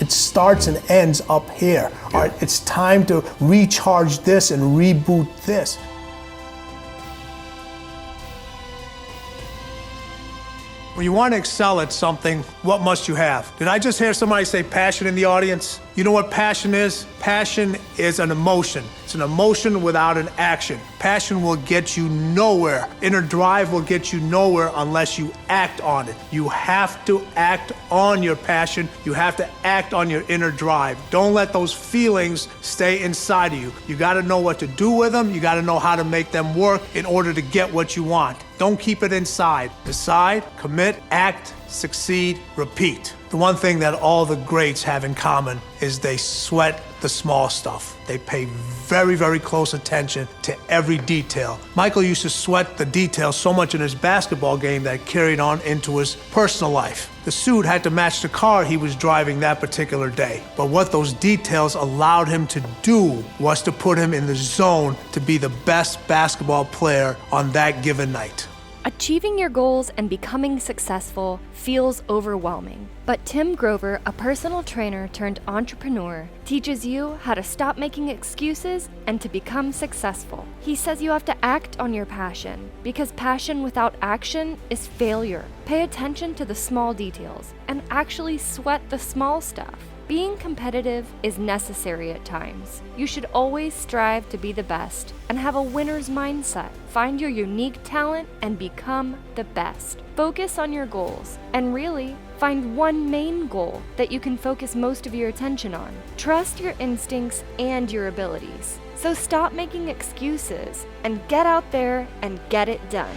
It starts and ends up here. All right, it's time to recharge this and reboot this. When you want to excel at something, what must you have? Did I just hear somebody say passion in the audience? You know what passion is? Passion is an emotion. It's an emotion without an action. Passion will get you nowhere. Inner drive will get you nowhere unless you act on it. You have to act on your passion. You have to act on your inner drive. Don't let those feelings stay inside of you. You got to know what to do with them. You got to know how to make them work in order to get what you want. Don't keep it inside. Decide, commit, act, succeed, repeat. The one thing that all the greats have in common is they sweat the small stuff. They pay very, very close attention to every detail. Michael used to sweat the details so much in his basketball game that carried on into his personal life. The suit had to match the car he was driving that particular day. But what those details allowed him to do was to put him in the zone to be the best basketball player on that given night. Achieving your goals and becoming successful feels overwhelming. But Tim Grover, a personal trainer turned entrepreneur, teaches you how to stop making excuses and to become successful. He says you have to act on your passion, because passion without action is failure. Pay attention to the small details and actually sweat the small stuff. Being competitive is necessary at times. You should always strive to be the best and have a winner's mindset. Find your unique talent and become the best. Focus on your goals and really find one main goal that you can focus most of your attention on. Trust your instincts and your abilities. So stop making excuses and get out there and get it done.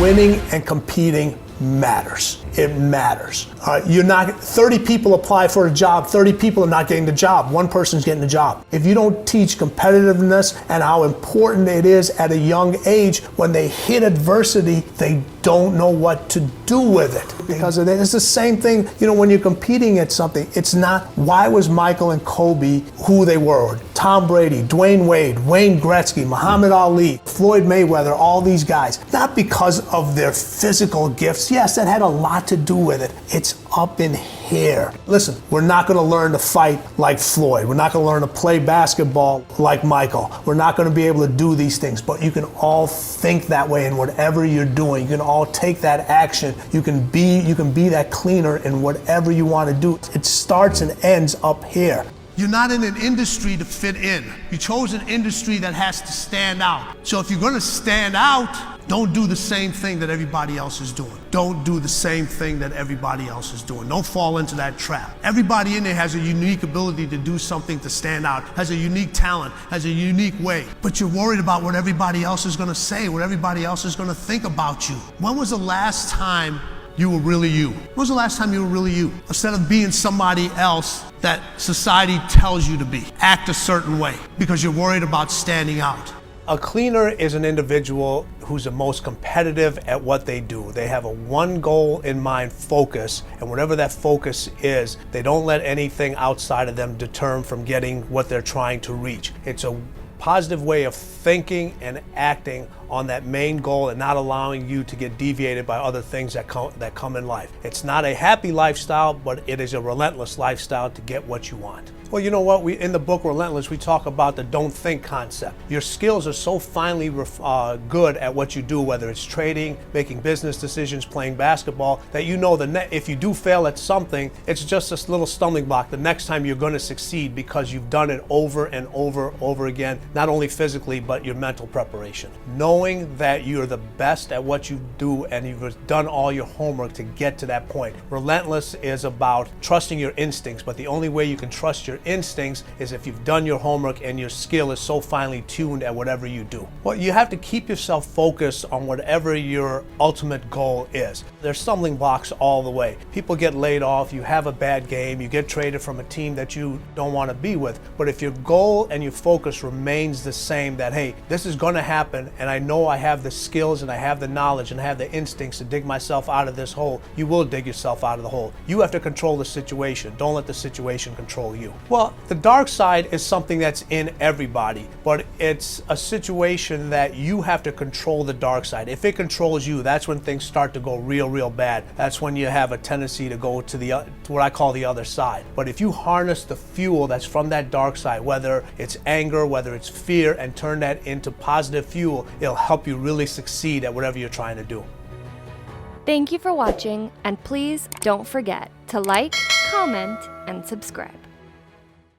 Winning and competing matters. It matters. You're not, 30 people apply for a job, 30 people are not getting the job. One person's getting the job. If you don't teach competitiveness and how important it is at a young age, when they hit adversity, they don't know what to do with it. Because it's the same thing, when you're competing at something, it's not, why was Michael and Kobe who they were? Tom Brady, Dwayne Wade, Wayne Gretzky, Muhammad Ali, Floyd Mayweather, all these guys. Not because of their physical gifts. Yes, that had a lot to do with it. It's up in here. Listen, we're not going to learn to fight like Floyd. We're not going to learn to play basketball like Michael. We're not going to be able to do these things, but you can all think that way in whatever you're doing. You can all take that action. You can be that cleaner in whatever you want to do. It starts and ends up here. You're not in an industry to fit in. You chose an industry that has to stand out. So if you're going to stand out, don't do the same thing that everybody else is doing. Don't do the same thing that everybody else is doing. Don't fall into that trap. Everybody in there has a unique ability to do something to stand out, has a unique talent, has a unique way. But you're worried about what everybody else is going to say, what everybody else is going to think about you. When was the last time you were really you? When was the last time you were really you? Instead of being somebody else that society tells you to be. Act a certain way because you're worried about standing out. A cleaner is an individual who's the most competitive at what they do. They have a one goal in mind focus, and whatever that focus is, they don't let anything outside of them deter them from getting what they're trying to reach. It's a positive way of thinking and acting on that main goal and not allowing you to get deviated by other things that come in life. It's not a happy lifestyle, but it is a relentless lifestyle to get what you want. Well, you know what? In the book Relentless, we talk about the don't think concept. Your skills are so finely good at what you do, whether it's trading, making business decisions, playing basketball, that you know if you do fail at something, it's just this little stumbling block. The next time you're going to succeed because you've done it over and over again, not only physically, but your mental preparation. Knowing that you're the best at what you do and you've done all your homework to get to that point. Relentless is about trusting your instincts, but the only way you can trust your instincts is if you've done your homework and your skill is so finely tuned at whatever you do. Well, you have to keep yourself focused on whatever your ultimate goal is. There's stumbling blocks all the way. People get laid off, you have a bad game, you get traded from a team that you don't want to be with. But if your goal and your focus remains the same, that hey, this is going to happen and I know I have the skills and I have the knowledge and I have the instincts to dig myself out of this hole, you will dig yourself out of the hole. You have to control the situation. Don't let the situation control you. Well, the dark side is something that's in everybody, but it's a situation that you have to control the dark side. If it controls you, that's when things start to go real bad. That's when you have a tendency to go to what I call the other side. But if you harness the fuel that's from that dark side, whether it's anger, whether it's fear, and turn that into positive fuel, it'll help you really succeed at whatever you're trying to do. Thank you for watching, and please don't forget to like, comment, and subscribe.